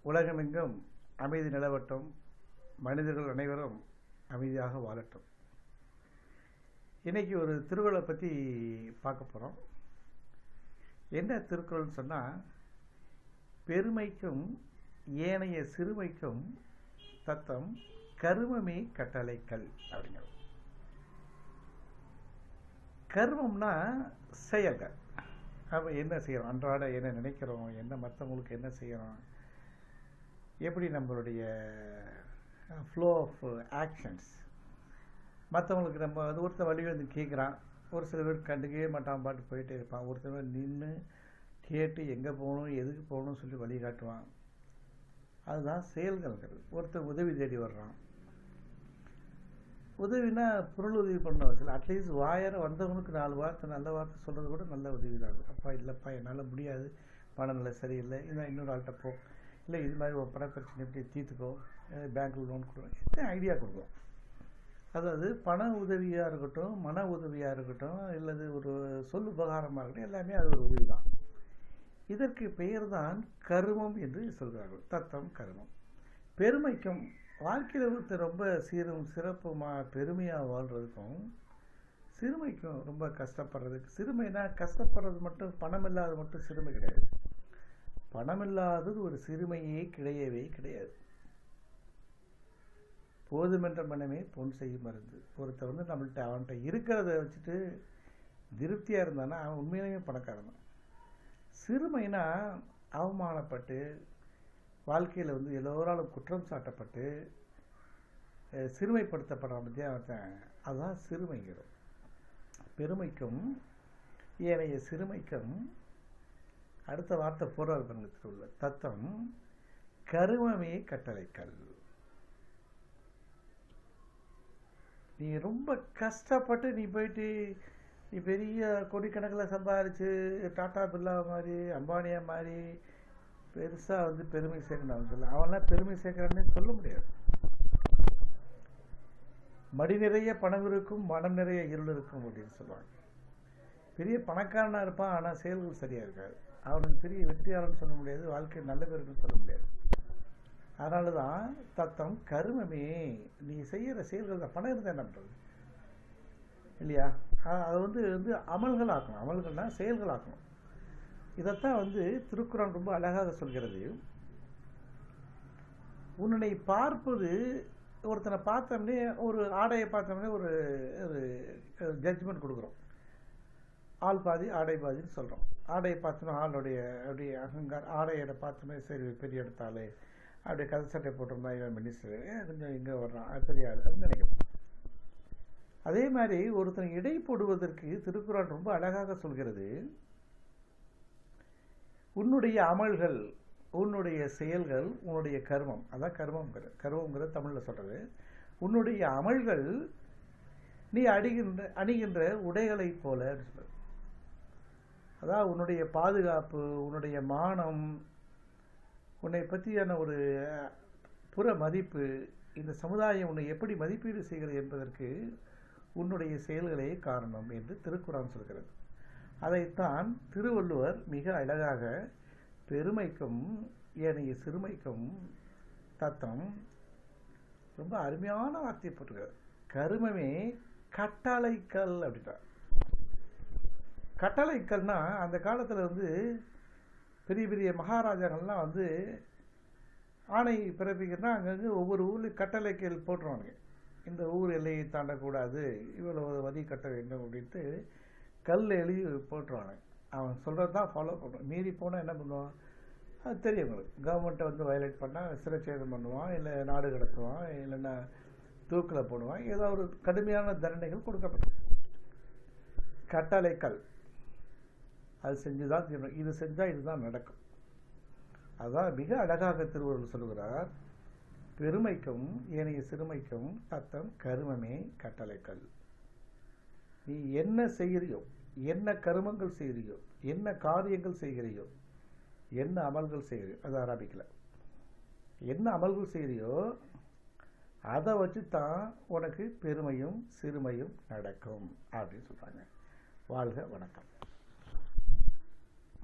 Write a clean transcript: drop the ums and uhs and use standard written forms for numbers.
உலகமெங்கும் அமைதி நிலவட்டும், மனிதர்கள் அனைவரும் அமைதியாக வாழட்டும். இன்னைக்கு ஒரு திருக்குறளை பற்றி பார்க்க போகிறோம். என்ன திருக்குறள்னு சொன்னால், பெருமைக்கும் ஏனைய சிறுமைக்கும் தத்தம் கருமமே கட்டளைக்கல் அப்படிங்கிறது. கர்மம்னா செயல்கள். அப்போ என்ன செய்கிறோம், அன்றாட என்ன நினைக்கிறோம், என்ன மற்றவங்களுக்கு என்ன செய்கிறோம், எப்படி நம்மளுடைய ஃப்ளோ ஆஃப் ஆக்ஷன்ஸ். மற்றவங்களுக்கு நம்ம அது ஒருத்தர் வழி வந்து கேட்குறான், ஒரு சில பேர் கண்டுக்கவே மாட்டான், பாட்டு போயிட்டே இருப்பான். ஒருத்தர் நின்று கேட்டு எங்கே போகணும் எதுக்கு போகணும்னு சொல்லி வழி காட்டுவான். அதுதான் செயல்கள்ங்கிறது. ஒருத்தர் உதவி தேடி வர்றான். உதவினா பொருள் உதவி பண்ண வச்சு அட்லீஸ்ட் வாயார வந்தவங்களுக்கு 4 வார்த்தை நல்ல வார்த்தை சொல்கிறது கூட நல்ல உதவி தான். அப்பா இல்லைப்பா என்னால் முடியாது, பணம் நிலை சரியில்லை, இதான் இன்னொரு ஆள்கிட்ட போ, இல்லை இது மாதிரி ஒரு பண பிரச்சனை எப்படி தீர்த்துக்கோ, பேங்க்கில் லோன் கொடுக்கும், என்ன ஐடியா கொடுக்கும். அதாவது பண உதவியாக இருக்கட்டும், மன உதவியாக இருக்கட்டும், இல்லது ஒரு சொல் உபகாரமாக இருக்கட்டும், எல்லாமே அது ஒரு உதவி தான். இதற்கு பெயர் தான் கருமம் என்று சொல்கிறார்கள். தத்தம் கருமம். பெருமைக்கும் வாழ்க்கையில் ஒருத்தர் ரொம்ப சீரும் சிறப்புமாக பெருமையாக வாழ்கிறதுக்கும் சிறுமைக்கும் ரொம்ப கஷ்டப்படுறதுக்கு. சிறுமைனா கஷ்டப்படுறது மட்டும், பணம் இல்லாத மட்டும் சிறுமை கிடையாது. பணம் இல்லாதது ஒரு சிறுமையே கிடையவே கிடையாது. போதுமென்ற மனமே பொன் செய்யும் மருந்து. ஒருத்தர் வந்து நம்மள்கிட்ட அவன்கிட்ட இருக்கிறத வச்சுட்டு திருப்தியாக இருந்தானா அவன் உண்மையிலேயே பணக்காரன் தான். சிறுமைனா அவமானப்பட்டு வாழ்க்கையில் வந்து எல்லோராலும் குற்றம் சாட்டப்பட்டு சிறுமைப்படுத்தப்படுறான் பற்றியா அவன், அதுதான் சிறுமைங்கிறது. பெருமைக்கும் ஏனைய சிறுமைக்கும் அடுத்த வார்த்தை போராது பங்கத்தில் உள்ள தத்தம் கருமமே கட்டளைக்கல். நீ ரொம்ப கஷ்டப்பட்டு நீ போயிட்டு நீ பெரிய கோடிக்கணக்கில் சம்பாதிச்சு டாடா பிர்லா மாதிரி அம்பானியா மாதிரி பெருசாக வந்து பெருமை சேர்க்கணும் சொல்ல, அவன்லாம் பெருமை சேர்க்கிறான்னு சொல்ல முடியாது. மடி நிறைய பணம் இருக்கும், மனம் நிறைய இருள் இருக்கும் அப்படின்னு சொல்லுவாங்க. பெரிய பணக்காரனாக இருப்பான், ஆனால் செயல்கள் சரியாக இருக்காது. அவனுக்கு பெரிய வெற்றியாளன்னு சொல்ல முடியாது, வாழ்க்கை நல்ல பேருக்குன்னு சொல்ல முடியாது. அதனால தான் தத்தம் கருமமே, நீ செய்கிற செயல்கள் தான். பணம் இருந்தால் என்ன பண்ணுறது இல்லையா? அதை வந்து அமல்கள் ஆக்கணும். அமல்கள்னா செயல்கள் ஆக்கணும். இதைத்தான் வந்து திருக்குறள் ரொம்ப அழகாக சொல்கிறது. உன்னை பார்ப்பது, ஒருத்தனை பார்த்தோம்னே, ஒரு ஆடையை பார்த்தோம்னே ஒரு ஜட்ஜ்மெண்ட் கொடுக்குறோம். ஆள் பாதி ஆடை பாதின்னு சொல்கிறோம். ஆடையை பார்த்தோன்னா ஆளுடைய அப்படியே அகங்கார், ஆடையை பார்த்தோமே சரி பெரிய எடுத்தாள், அப்படியே கதை சட்டை போட்டிருந்தா இவன் மினிஸ்டர், கொஞ்சம் இங்கே வர்றான், அது பெரிய ஆள் அப்படின்னு நினைக்கிறோம். அதே மாதிரி ஒருத்தனை இடை போடுவதற்கு திருக்குறள் ரொம்ப அழகாக சொல்கிறது. உன்னுடைய அமல்கள், உன்னுடைய செயல்கள், உன்னுடைய கர்மம், அதான் கர்மங்கிற தமிழில் சொல்கிறது. உன்னுடைய அமல்கள் நீ அணிகின்ற உடைகளைப் போல சொல்கிறது. அதாவது உன்னுடைய பாதுகாப்பு, உன்னுடைய மானம், உன்னை பற்றியான ஒரு புற மதிப்பு, இந்த சமுதாயம் உன்னை எப்படி மதிப்பீடு செய்கிறது என்பதற்கு உன்னுடைய செயல்களே காரணம் என்று திருக்குறள் சொல்கிறது. அதைத்தான் திருவள்ளுவர் மிக அழகாக பெருமைக்கும் ஏனைய சிறுமைக்கும் தத்தம் ரொம்ப அருமையான வார்த்தையை போட்டிருக்காரு. கருமமே கட்டளைக்கல் அப்படின்றார். கட்டளைக்கல்னா அந்த காலத்தில் வந்து பெரிய பெரிய மகாராஜாக்கள்லாம் வந்து ஆணை பிறப்பிக்கிறதுனா அங்கங்கே ஒவ்வொரு ஊர்லேயும் கட்டளைக்கல் போட்டுருவானுங்க. இந்த ஊர் எல்லையை தாண்டக்கூடாது, இவ்வளவு வரி கட்ட வேண்டும் அப்படின்ட்டு கல் எழுதி போட்டுருவாங்க. அவன் சொல்கிறது தான் ஃபாலோ பண்ணுவான். மீறி போனால் என்ன பண்ணுவான் அது தெரியும் உங்களுக்கு. கவர்மெண்ட்டை வந்து வயலேட் பண்ணால் சிறைச்சேதம் பண்ணுவான், இல்லை நாடு கடத்துவான், இல்லைன்னா தூக்கில் போடுவான். ஏதோ ஒரு கடுமையான தண்டனைகள் கொடுக்கப்படும். கட்டளைக்கல் அது செஞ்சு தான் தீரணும், இது செஞ்சால் இதுதான் நடக்கும். அதுதான் மிக அழகாக திருவள்ளுவர் சொல்கிறார். பெருமைக்கும் ஏனைய சிறுமைக்கும் தத்தம் கருமமே கட்டளைக்கல். நீ என்ன செய்கிறியோ, என்ன கருமங்கள் செய்கிறியோ, என்ன காரியங்கள் செய்கிறியோ, என்ன அமல்கள் செய்கிறியோ, அது ஆரம்பிக்கல, என்ன அமல்கள் செய்கிறியோ அதை வச்சு தான் உனக்கு பெருமையும் சிறுமையும் நடக்கும் அப்படின்னு சொல்கிறாங்க. வாழ்க வணக்கம்.